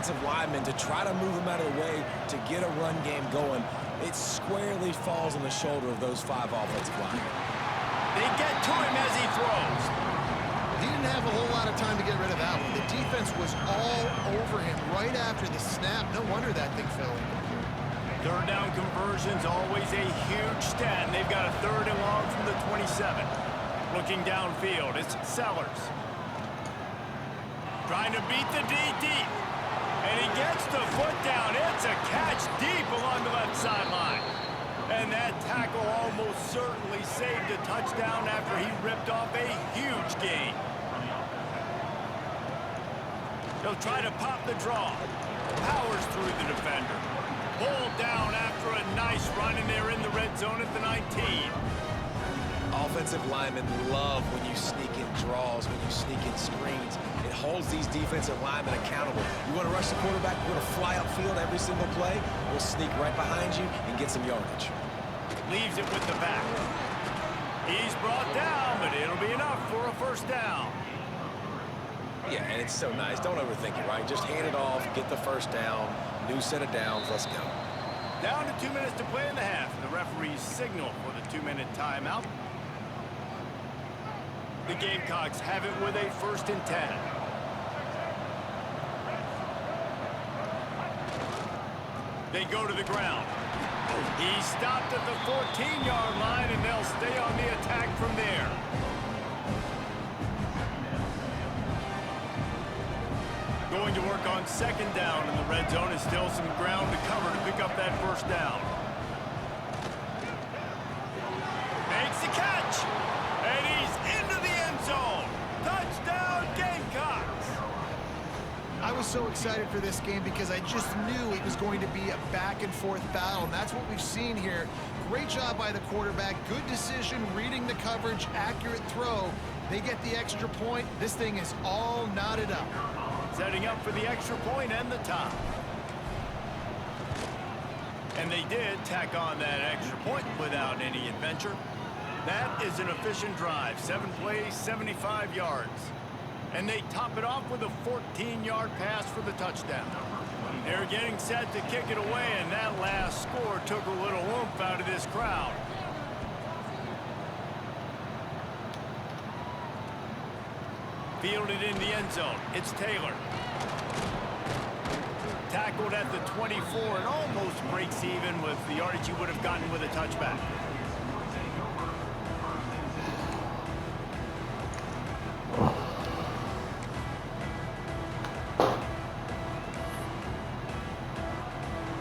defensive linemen to try to move him out of the way to get a run game going. It squarely falls on the shoulder of those 5 offensive linemen. They get to him as he throws. He didn't have a whole lot of time to get rid of that one. The defense was all over him right after the snap. No wonder that thing fell incomplete. Third down conversion's always a huge stat, and they've got a 3rd and long from the 27. Looking downfield, it's Sellers. Trying to beat the D deep. And he gets the foot down. It's a catch deep along the left sideline. And that tackle almost certainly saved a touchdown after he ripped off a huge gain. He'll try to pop the draw. Powers through the defender. Pulled down after a nice run, and they're in the red zone at the 19. Offensive linemen love when you sneak in draws, when you sneak in screens. It holds these defensive linemen accountable. You want to rush the quarterback, you want to fly upfield every single play, we'll sneak right behind you and get some yardage. Leaves it with the back. He's brought down, but it'll be enough for a 1st down. Yeah, and it's so nice. Don't overthink it, right? Just hand it off, get the 1st down, new set of downs, let's go. Down to 2 minutes to play in the half. The referees signal for the 2-minute timeout. The Gamecocks have it with a 1st and 10. They go to the ground. He stopped at the 14-yard line, and they'll stay on the attack from there. Going to work on 2nd down in the red zone, and still some ground to cover to pick up that 1st down. Makes the catch, and he's into the end zone. Touchdown, Gamecocks! I was so excited for this game because I just knew it was going to be a back-and-forth battle, and that's what we've seen here. Great job by the quarterback, good decision, reading the coverage, accurate throw. They get the extra point. This thing is all knotted up. Setting up for the extra point and the top. And they did tack on that extra point without any adventure. That is an efficient drive. 7 plays, 75 yards. And they top it off with a 14-yard pass for the touchdown. They're getting set to kick it away, and that last score took a little oomph out of this crowd. Fielded in the end zone. It's Taylor. Tackled at the 24 and almost breaks even with the yardage he would have gotten with a touchback.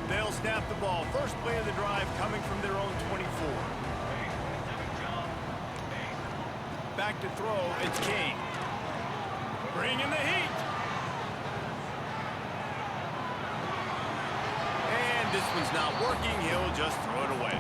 They'll snap the ball. First play of the drive coming from their own 24. Back to throw. It's King. Bringing the heat. And this one's not working. He'll just throw it away.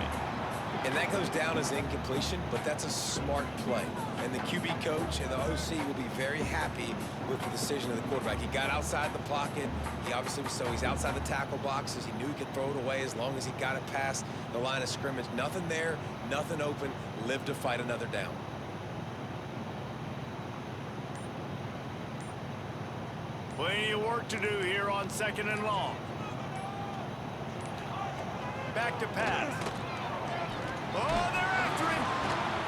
And that goes down as incompletion, but that's a smart play. And the QB coach and the OC will be very happy with the decision of the quarterback. He got outside the pocket. He obviously was so he's outside the tackle boxes. He knew he could throw it away as long as he got it past the line of scrimmage. Nothing there, nothing open. Live to fight another down. Plenty of work to do here on 2nd and long. Back to pass. Oh, they're after him.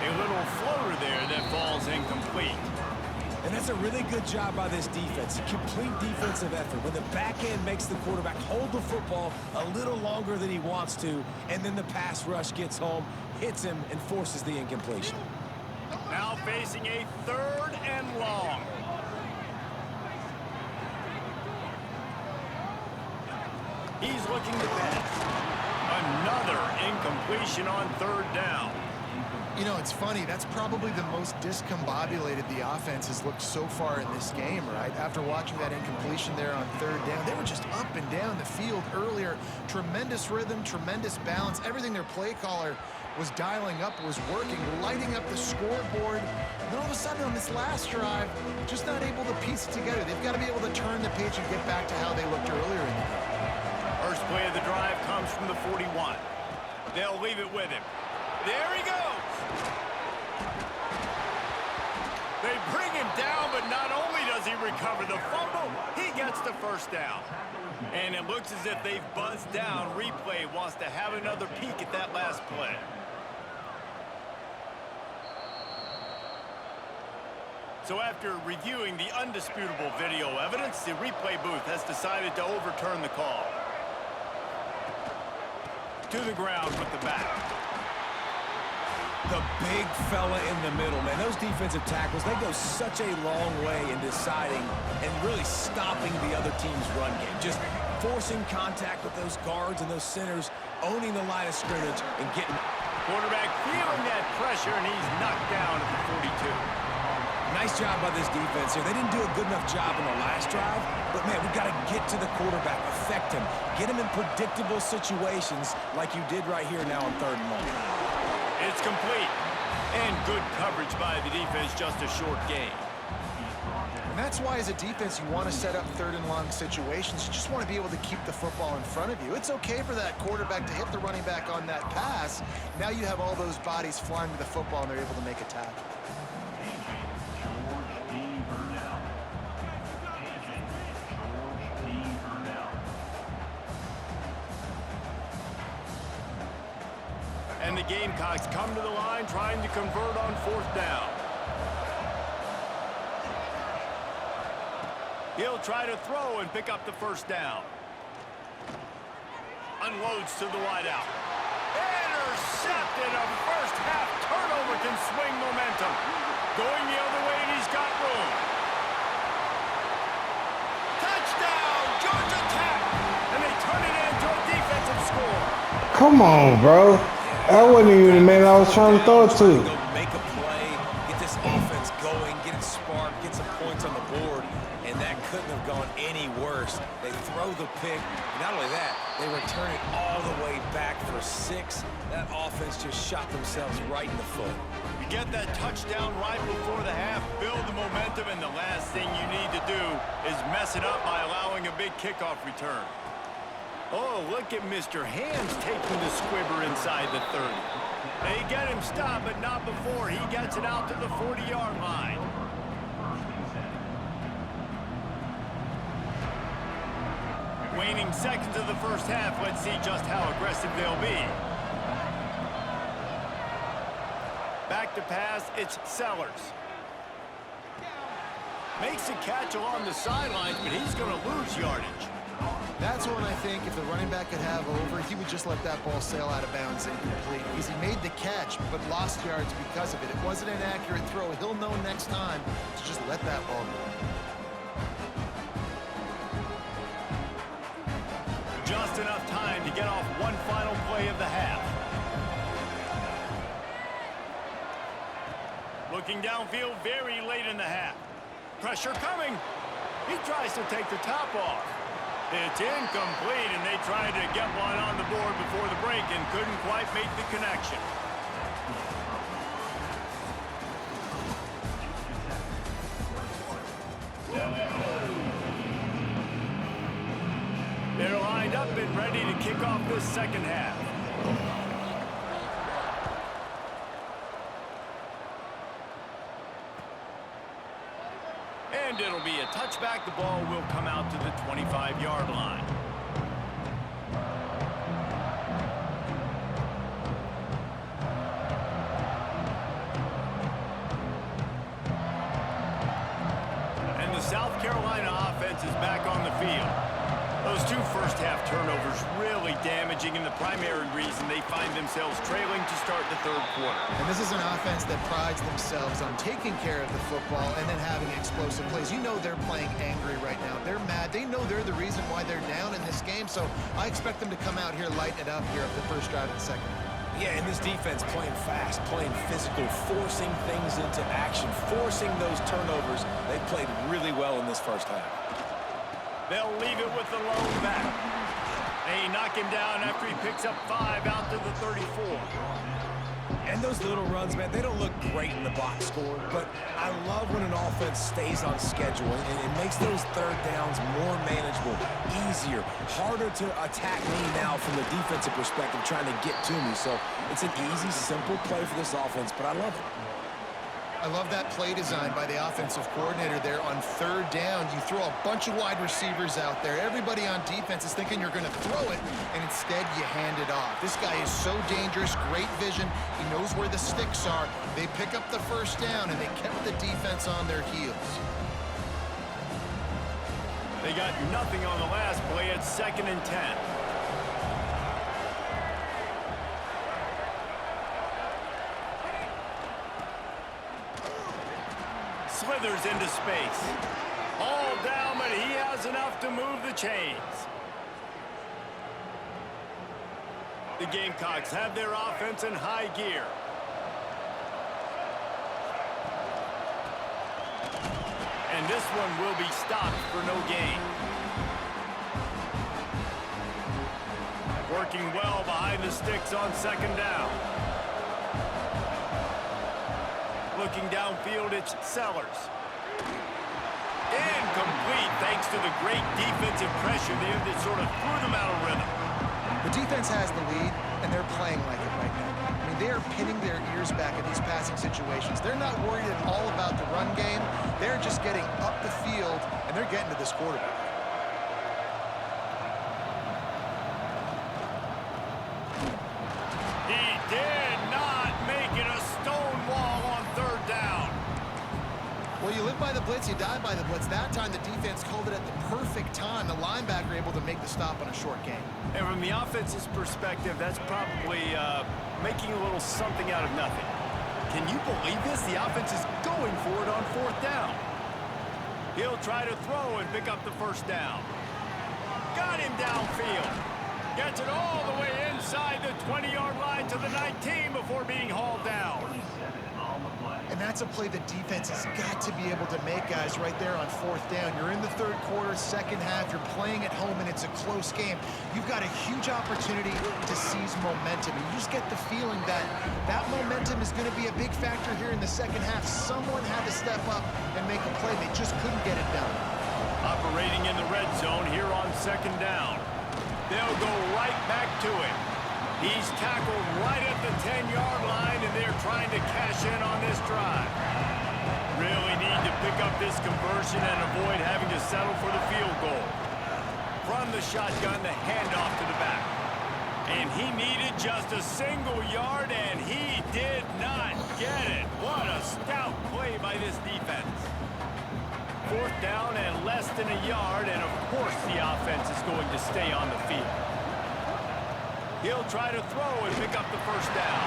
A little floater there that falls incomplete. And that's a really good job by this defense. Complete defensive effort. When the back end makes the quarterback hold the football a little longer than he wants to, and then the pass rush gets home, hits him, and forces the incompletion. Now facing a 3rd and long. He's looking to pass. Another incompletion on 3rd down. You know, it's funny. That's probably the most discombobulated the offense has looked so far in this game, right? After watching that incompletion there on 3rd down, they were just up and down the field earlier. Tremendous rhythm, tremendous balance. Everything their play caller was dialing up was working, lighting up the scoreboard. And then all of a sudden on this last drive, just not able to piece it together. They've got to be able to turn the page and get back to how they looked earlier in the game. First play of the drive comes from the 41. They'll leave it with him. There he goes. They bring him down, but not only does he recover the fumble, he gets the first down. And it looks as if they've buzzed down. Replay wants to have another peek at that last play. So after reviewing the undisputable video evidence, the replay booth has decided to overturn the call. To the ground with the back. The big fella in the middle, man. Those defensive tackles, they go such a long way in deciding and really stopping the other team's run game. Just forcing contact with those guards and those centers, owning the line of scrimmage and getting... Quarterback feeling that pressure, and he's knocked down at the 42. Nice job by this defense here. They didn't do a good enough job in the last drive, but, man, we've got to get to the quarterback, affect him, get him in predictable situations like you did right here now on 3rd and 1. It's complete. And good coverage by the defense, just a short gain. And that's why, as a defense, you want to set up 3rd and long situations. You just want to be able to keep the football in front of you. It's okay for that quarterback to hit the running back on that pass. Now you have all those bodies flying to the football, and they're able to make a tackle. And the Gamecocks come to the line trying to convert on 4th down. He'll try to throw and pick up the 1st down. Unloads to the wideout. Intercepted. A first half turnover can swing momentum. Going the other way, and he's got room. Touchdown, Georgia Tech. And they turn it into a defensive score. Come on, bro. That wasn't even the man I was trying to throw it to. Go make a play, get this offense going, get it sparked, get some points on the board, and that couldn't have gone any worse. They throw the pick. Not only that, they return it all the way back for 6. That offense just shot themselves right in the foot. You get that touchdown right before the half, build the momentum, and the last thing you need to do is mess it up by allowing a big kickoff return. Oh, look at Mr. Hands taking the squibber inside the 30. They get him stopped, but not before he gets it out to the 40-yard line. Waning seconds of the first half. Let's see just how aggressive they'll be. Back to pass, it's Sellers. Makes a catch along the sidelines, but he's going to lose yardage. That's when I think if the running back could have over, he would just let that ball sail out of bounds incomplete. Because he made the catch, but lost yards because of it. It wasn't an accurate throw. He'll know next time to just let that ball go. Just enough time to get off one final play of the half. Looking downfield very late in the half. Pressure coming. He tries to take the top off. It's incomplete, and they tried to get one on the board before the break and couldn't quite make the connection. They're lined up and ready to kick off this second half. And it'll be a touchback. The ball will come out to the 25-yard line. And the South Carolina offense is back on the field. Those 2 first-half turnovers really damaging, and the primary reason they find themselves trailing to start the 3rd quarter. And this is an offense that prides themselves on taking care of the football and then having explosive plays. You know they're playing angry right now. They're mad. They know they're the reason why they're down in this game, so I expect them to come out here, lighten it up here at the first drive of the second. Yeah, and this defense playing fast, playing physical, forcing things into action, forcing those turnovers. They played really well in this first half. They'll leave it with the lone back. They knock him down after he picks up 5 out to the 34. And those little runs, man, they don't look great in the box score, but I love when an offense stays on schedule, and it makes those 3rd downs more manageable, easier, harder to attack me now from the defensive perspective, trying to get to me. So it's an easy, simple play for this offense, but I love it. I love that play design by the offensive coordinator there on third down. You throw a bunch of wide receivers out there. Everybody on defense is thinking you're going to throw it, and instead you hand it off. This guy is so dangerous, great vision. He knows where the sticks are. They pick up the first down, and they kept the defense on their heels. They got nothing on the last play at 2nd and 10. Slithers into space. All down, but he has enough to move the chains. The Gamecocks have their offense in high gear. And this one will be stopped for no gain. Working well behind the sticks on 2nd down. Looking downfield, it's Sellers. Incomplete thanks to the great defensive pressure there that sort of threw them out of rhythm. The defense has the lead, and they're playing like it right now. I mean, they are pinning their ears back in these passing situations. They're not worried at all about the run game. They're just getting up the field, and they're getting to this quarterback. He did not make it a stone wall on 3rd down. Well, you live by the blitz, you die by the blitz. That time the defense called it at the perfect time. The linebacker able to make the stop on a short gain. And from the offense's perspective, that's probably making a little something out of nothing. Can you believe this? The offense is going for it on 4th down. He'll try to throw and pick up the first down. Got him downfield. Gets it all the way inside the 20-yard line to the 19 before being hauled down. And that's a play the defense has got to be able to make, guys, right there on 4th down. You're in the 3rd quarter, 2nd half. You're playing at home, and it's a close game. You've got a huge opportunity to seize momentum. And you just get the feeling that that momentum is going to be a big factor here in the 2nd half. Someone had to step up and make a play. They just couldn't get it done. Operating in the red zone here on 2nd down. They'll go right back to him. He's tackled right at the 10-yard line, and they're trying to cash in on this drive. Really need to pick up this conversion and avoid having to settle for the field goal. From the shotgun, the handoff to the back. And he needed just a single yard, and he did not get it. What a stout play by this defense. 4th down and less than a yard, and of course the offense is going to stay on the field. He'll try to throw and pick up the first down.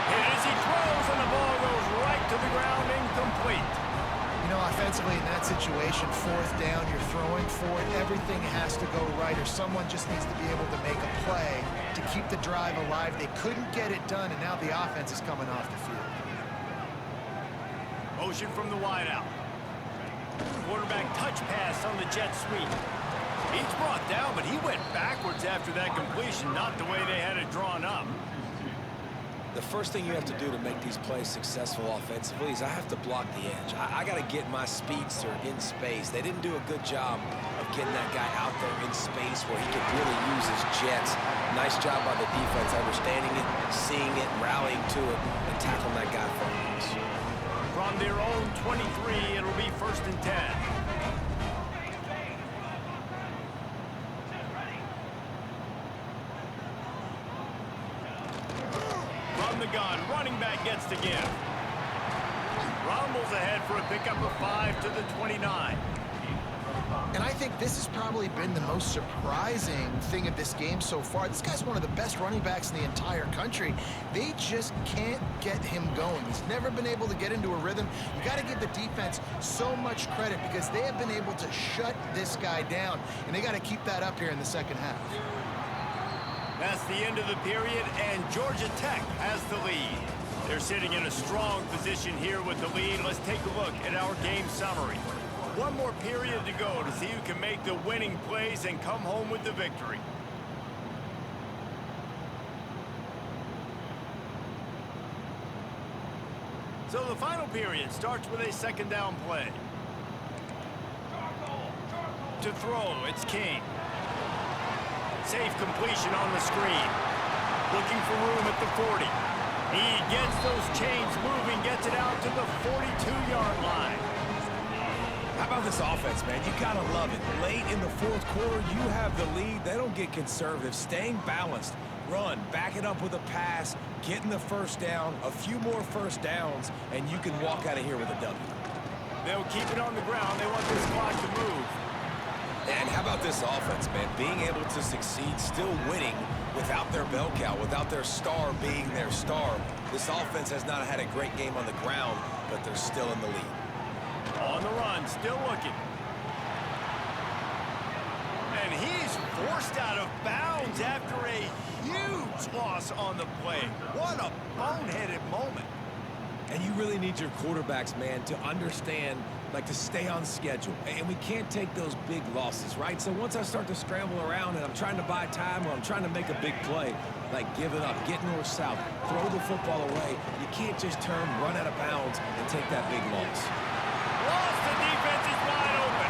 And as he throws, and the ball goes right to the ground, incomplete. You know, offensively in that situation, 4th down, you're throwing for it. Everything has to go right, or someone just needs to be able to make a play to keep the drive alive. They couldn't get it done, and now the offense is coming off the field. Motion from the wideout. Quarterback touch pass on the jet sweep. He's brought down, but he went backwards after that completion, not the way they had it drawn up. The first thing you have to do to make these plays successful offensively is I have to block the edge. I got to get my speedster in space. They didn't do a good job of getting that guy out there in space where he could really use his jets. Nice job by the defense, understanding it, seeing it, rallying to it, and tackling that guy for us. From their own 23, it'll be 1st and 10. From the gun, running back gets to give. Rumbles ahead for a pickup of 5 to the 29. And I think this has probably been the most surprising thing of this game so far. This guy's one of the best running backs in the entire country. They just can't get him going. He's never been able to get into a rhythm. You got to give the defense so much credit because they have been able to shut this guy down, and they got to keep that up here in the 2nd half. That's the end of the period, and Georgia Tech has the lead. They're sitting in a strong position here with the lead. Let's take a look at our game summary. One more period to go to see who can make the winning plays and come home with the victory. So the final period starts with a 2nd down play. To throw, it's King. Safe completion on the screen. Looking for room at the 40. He gets those chains moving, gets it out to the 42-yard line. How about this offense, man? You gotta love it. Late in the fourth quarter, you have the lead. They don't get conservative. Staying balanced. Run, back it up with a pass, getting the first down, a few more first downs, and you can walk out of here with a W. They'll keep it on the ground. They want this clock to move. And how about this offense, man? Being able to succeed, still winning without their bell cow, without their star being their star. This offense has not had a great game on the ground, but they're still in the lead. On the run, still looking. And he's forced out of bounds after a huge loss on the play. What a boneheaded moment. And you really need your quarterbacks, man, to understand, like, to stay on schedule. And we can't take those big losses, right? So once I start to scramble around and I'm trying to buy time or I'm trying to make a big play, like give it up, get north-south, throw the football away, you can't just turn, run out of bounds, and take that big loss. Lost, the defense is wide open.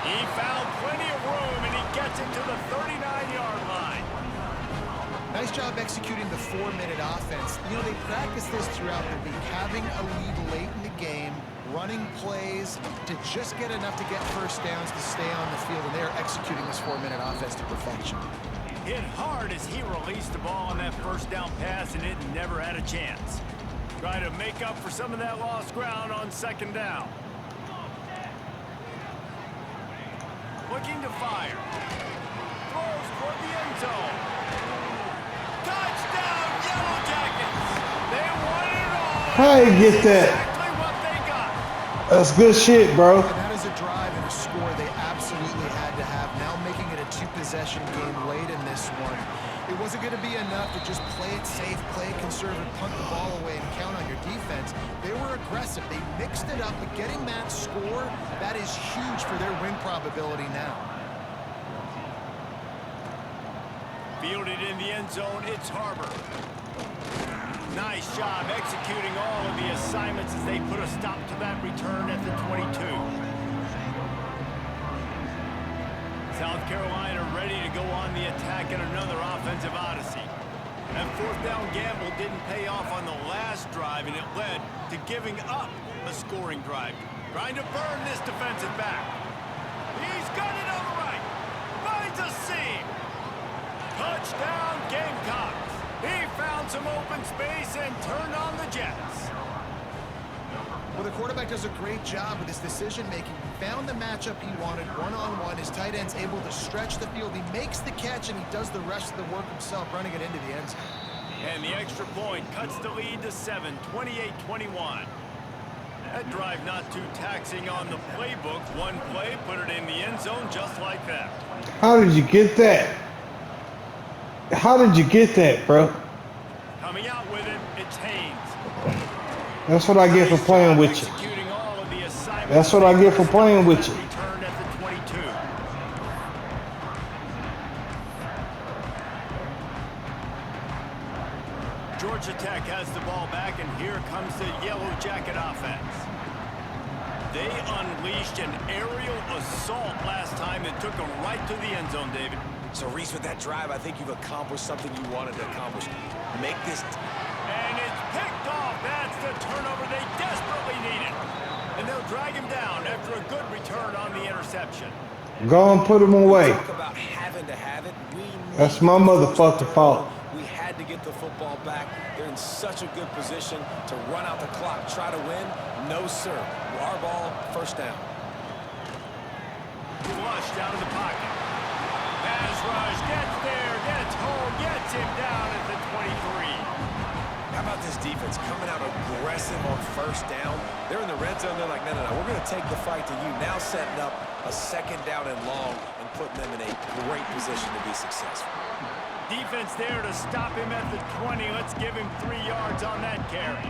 He found plenty of room, and he gets into the 39-yard line. Nice job executing the 4-minute offense. You know, they practice this throughout the week, having a lead late in the game, running plays to just get enough to get first downs to stay on the field, and they're executing this 4-minute offense to perfection. Hit hard as he released the ball on that first down pass, and it never had a chance. Try to make up for some of that lost ground on second down. Looking to fire. Throws toward the end zone. Touchdown, Yellow Jackets! They won it all. How you get that? Exactly what they got. That's good shit, bro. And that is a drive and a score they absolutely had to have. Now making it a 2-possession game late in this one. It wasn't going to be enough to just play it safe, play it conservative, punt the ball away, and count on your defense. They were aggressive. They mixed it up, but getting that score, that is huge for their win probability now. Fielded in the end zone, it's Harbor. Nice job executing all of the assignments as they put a stop to that return at the 22. South Carolina ready to go on the attack at another offensive odyssey. That fourth down gamble didn't pay off on the last drive, and it led to giving up a scoring drive. Trying to burn this defensive back. He's got it on the right. Finds a seam. Touchdown, Gamecocks. He found some open space and turned on the Jets. Well, the quarterback does a great job with his decision-making. He found the matchup he wanted, one-on-one. His tight end's able to stretch the field. He makes the catch, and he does the rest of the work himself, running it into the end zone. And the extra point cuts the lead to 7, 28-21. That drive not too taxing on the playbook. One play, put it in the end zone just like that. How did you get that? How did you get that, bro? Coming out with it, it's Haynes. That's what I get for playing with you. Executing all of the assignments. That's what I get for playing with you. Returned at the 22. Georgia Tech has the ball back, and here comes the Yellow Jacket offense. They unleashed an aerial assault last time that took them right to the end zone, David. So, Reese, with that drive, I think you've accomplished something you wanted to accomplish. Make this... And it's picked off. That's the turnover they desperately needed. And they'll drag him down after a good return on the interception. Go and put him away. Talk about having to have it. That's my motherfucking fault. We had to get the football back. They're in such a good position to run out the clock, try to win. No, sir. Our ball, first down. Flushed out of the pocket. Pass rush, gets there, gets home, gets him down at the 23. How about this defense coming out aggressive on first down? They're in the red zone. They're like, no, we're going to take the fight to you. Now setting up a second down and long and putting them in a great position to be successful. Defense there to stop him at the 20. Let's give him 3 yards on that carry.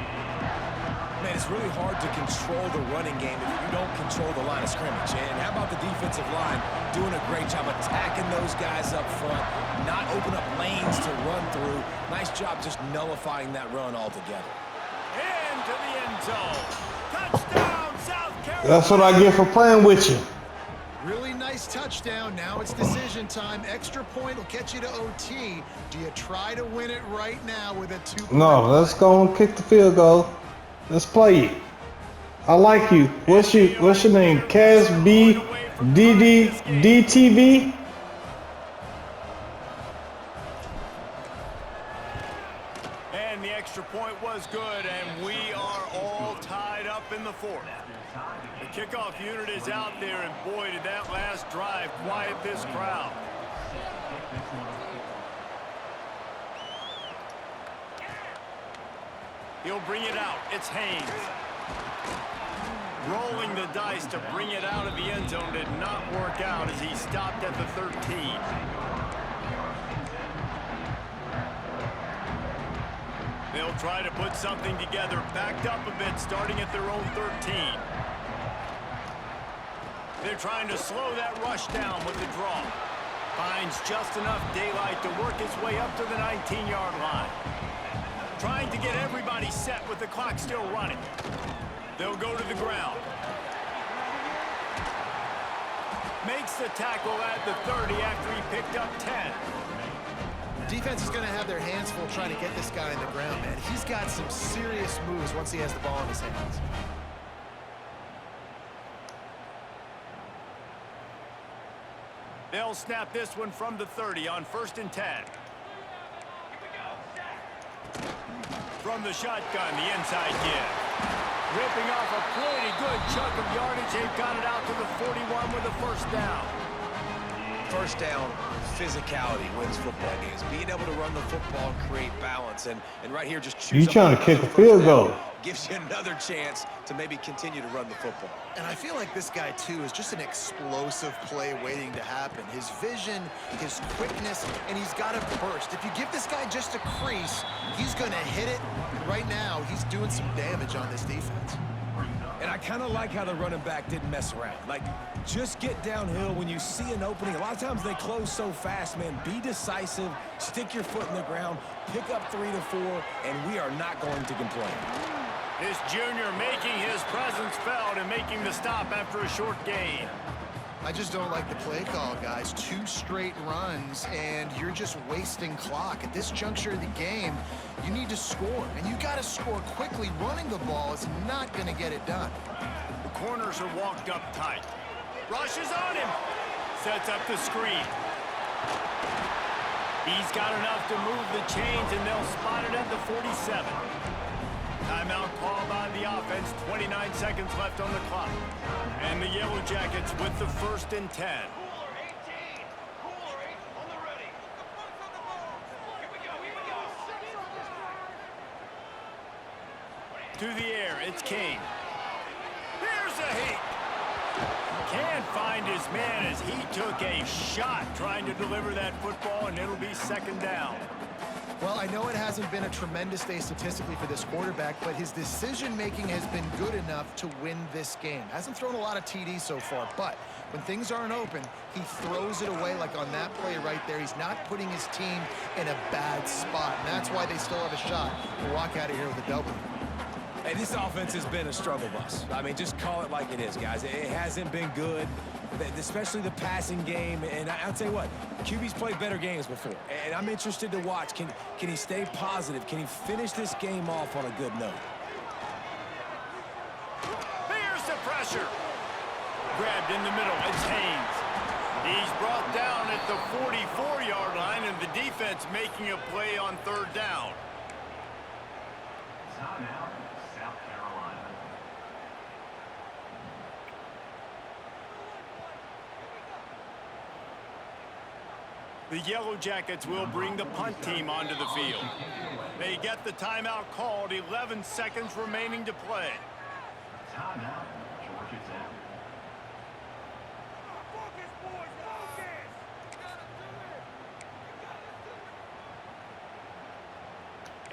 Man, it's really hard to control the running game if you don't control the line of scrimmage. And how about the defensive line doing a great job attacking those guys up front, not open up lanes to run through. Nice job just nullifying that run altogether. Into the end zone. Touchdown, South Carolina. That's what I get for playing with you. Really nice touchdown. Now it's decision time. Extra point will get you to OT. Do you try to win it right now with a 2-point No, let's go and kick the field goal. Let's play it. I like you. What's your name? Cas B DD DTV? And the extra point was good, and we are all tied up in the fourth. The kickoff unit is out there, and boy, did that last drive quiet this crowd. He'll bring it out. It's Haynes. Rolling the dice to bring it out of the end zone did not work out as he stopped at the 13. They'll try to put something together, backed up a bit, starting at their own 13. They're trying to slow that rush down with the draw. Finds just enough daylight to work his way up to the 19-yard line. Trying to get everybody set with the clock still running. They'll go to the ground. Makes the tackle at the 30 after he picked up 10. Defense is going to have their hands full trying to get this guy in the ground, man. He's got some serious moves once he has the ball in his hands. They'll snap this one from the 30 on 1st and 10. From the shotgun, the inside give. Ripping off a pretty good chunk of yardage. They've got it out to the 41 with a first down. First down, physicality wins football games. Being able to run the football and create balance. And right here, just choose. You trying to kick a field goal? Gives you another chance to maybe continue to run the football. And I feel like this guy, too, is just an explosive play waiting to happen. His vision, his quickness, and he's got a burst. If you give this guy just a crease, he's going to hit it. Right now, he's doing some damage on this defense. And I kind of like how the running back didn't mess around. Like, just get downhill when you see an opening. A lot of times they close so fast, man. Be decisive, stick your foot in the ground, pick up 3 to 4, and we are not going to complain. This junior making his presence felt and making the stop after a short gain. I just don't like the play call, guys. 2 straight runs, and you're just wasting clock. At this juncture of the game, you need to score, and you got to score quickly. Running the ball is not going to get it done. The corners are walked up tight. Rushes on him. Sets up the screen. He's got enough to move the chains, and they'll spot it at the 47. Timeout call by the offense. 29 seconds left on the clock. And the Yellow Jackets with the 1st and 10. To the air, it's Kane. Here's a hit. Can't find his man as he took a shot trying to deliver that football, and it'll be 2nd down. Well, I know it hasn't been a tremendous day statistically for this quarterback, but his decision-making has been good enough to win this game. Hasn't thrown a lot of TDs so far, but when things aren't open, he throws it away like on that play right there. He's not putting his team in a bad spot, and that's why they still have a shot to walk out of here with a W. Hey, this offense has been a struggle bus. I mean, just call it like it is, guys. It hasn't been good, especially the passing game. And I'll tell you what, QB's played better games before. And I'm interested to watch. Can he stay positive? Can he finish this game off on a good note? Here's the pressure. Grabbed in the middle. It's Haynes. He's brought down at the 44-yard line, and the defense making a play on 3rd down. The Yellow Jackets will bring the punt team onto the field. They get the timeout called. 11 seconds remaining to play. Timeout, Georgia Tech.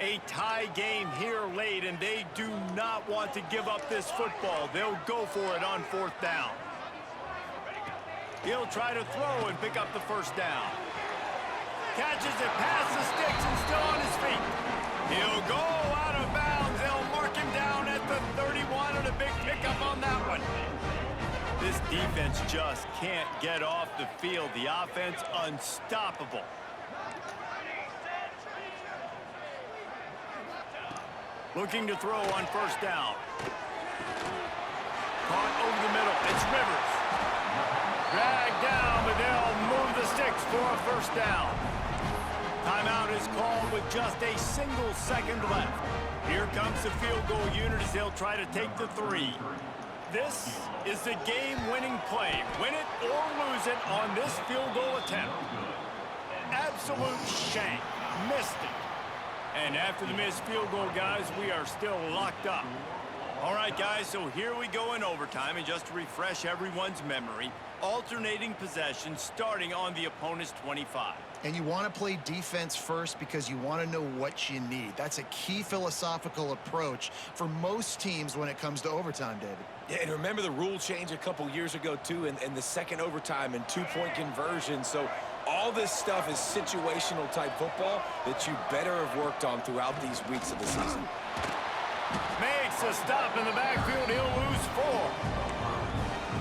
A tie game here late, and they do not want to give up this football. They'll go for it on 4th down. He'll try to throw and pick up the 1st down. Catches it past the sticks and still on his feet. He'll go out of bounds. They'll mark him down at the 31 and a big pickup on that one. This defense just can't get off the field. The offense unstoppable. Looking to throw on first down. Caught over the middle. It's Rivers. Dragged down, but they'll move the sticks for a first down. Timeout is called with just a single second left. Here comes the field goal unit as they'll try to take the 3. This is the game-winning play. Win it or lose it on this field goal attempt. Absolute shank. Missed it. And after the missed field goal, guys, we are still locked up. All right, guys, so here we go in overtime. And just to refresh everyone's memory, alternating possession starting on the opponent's 25. And you want to play defense first because you want to know what you need. That's a key philosophical approach for most teams when it comes to overtime, David. Yeah, and remember the rule change a couple years ago, too, and the second overtime and 2-point conversion. So all this stuff is situational type football that you better have worked on throughout these weeks of the season. Makes a stop in the backfield. He'll lose 4.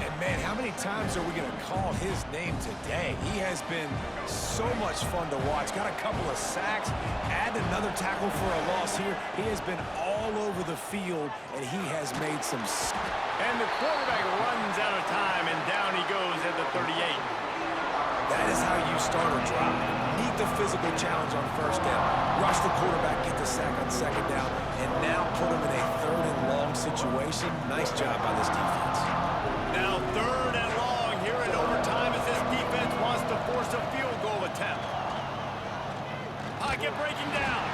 And, man, how many times are we going to call his name today? He has been so much fun to watch. Got a couple of sacks, add another tackle for a loss here. He has been all over the field, and he has made some... And the quarterback runs out of time, and down he goes at the 38. That is how you start a drive. Meet the physical challenge on first down. Rush the quarterback, get the sack on second down, and now put him in a 3rd and long situation. Nice job by this defense. Now 3rd and long here in overtime as this defense wants to force a field goal attempt. Pocket breaking down.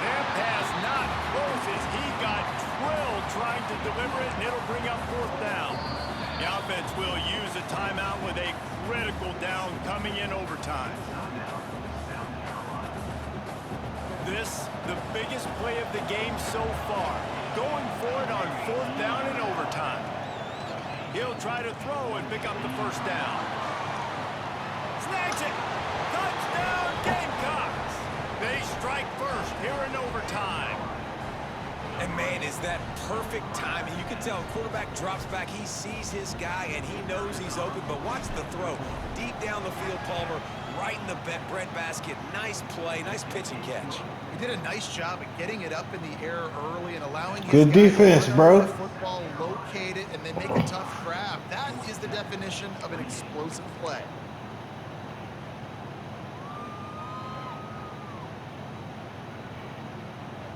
That pass not close as he got drilled trying to deliver it, and it'll bring up 4th down. The offense will use a timeout with a critical down coming in overtime. This, the biggest play of the game so far. Going for it on 4th down in overtime. He'll try to throw and pick up the first down. Snags it! Touchdown Gamecocks! They strike first here in overtime. And, man, is that perfect timing. You can tell quarterback drops back. He sees his guy, and he knows he's open. But watch the throw. Deep down the field, Palmer, right in the breadbasket. Nice play, nice pitch and catch. He did a nice job of getting it up in the air early and allowing his Good guy defense, to bro. the football, locate it, and then make a tough grab. That is the definition of an explosive play.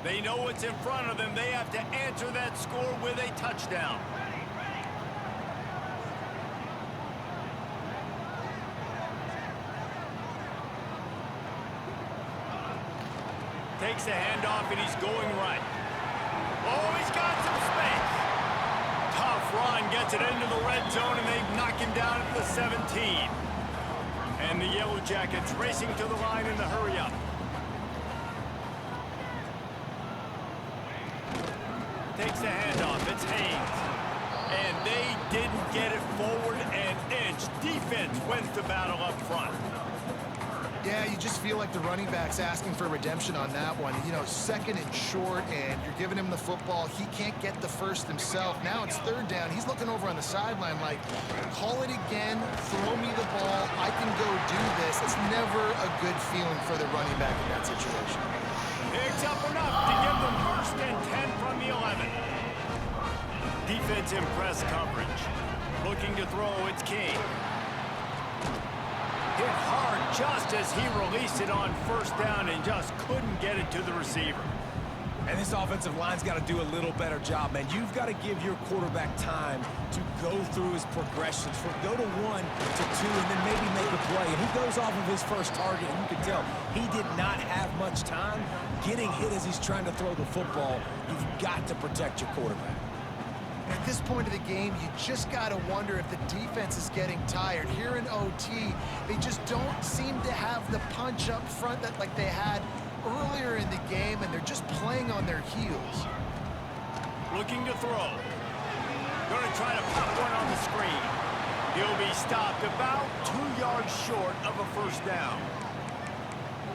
They know what's in front of them. They have to answer that score with a touchdown. Takes a handoff, and he's going right. Oh, he's got some space. Tough run, gets it into the red zone, and they knock him down at the 17. And the Yellow Jackets racing to the line in the hurry-up. Takes the handoff. It's Haynes. And they didn't get it forward an inch. Defense wins the battle up front. Yeah, you just feel like the running back's asking for redemption on that one. You know, 2nd and short, and you're giving him the football. He can't get the first himself. Now it's 3rd down. He's looking over on the sideline like, call it again, throw me the ball, I can go do this. It's never a good feeling for the running back in that situation. Picks up enough to give them 1st and 10 from the 11. Defense in press coverage. Looking to throw, it's King. Hit hard just as he released it on 1st down and just couldn't get it to the receiver. And this offensive line's got to do a little better job, man. You've got to give your quarterback time to go through his progressions. Go to 1 to 2 and then maybe make a play. And he goes off of his first target, and you can tell he did not have much time getting hit as he's trying to throw the football. You've got to protect your quarterback. At this point of the game, you just got to wonder if the defense is getting tired. Here in OT, they just don't seem to have the punch up front that like they had earlier in the game, and they're just playing on their heels. Looking to throw. Going to try to pop one on the screen. He'll be stopped about 2 yards short of a first down.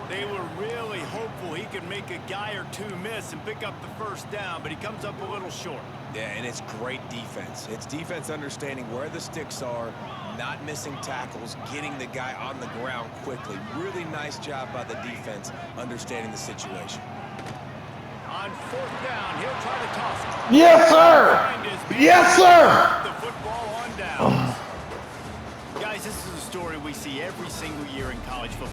They were really hopeful he could make a guy or two miss and pick up the first down, but he comes up a little short. Yeah, and it's great defense. It's defense understanding where the sticks are, not missing tackles, getting the guy on the ground quickly. Really nice job by the defense understanding the situation. On fourth down, he'll try to toss it. Yes, sir. Yes, sir. The football on down. Guys, this is a story we see every single year in college football.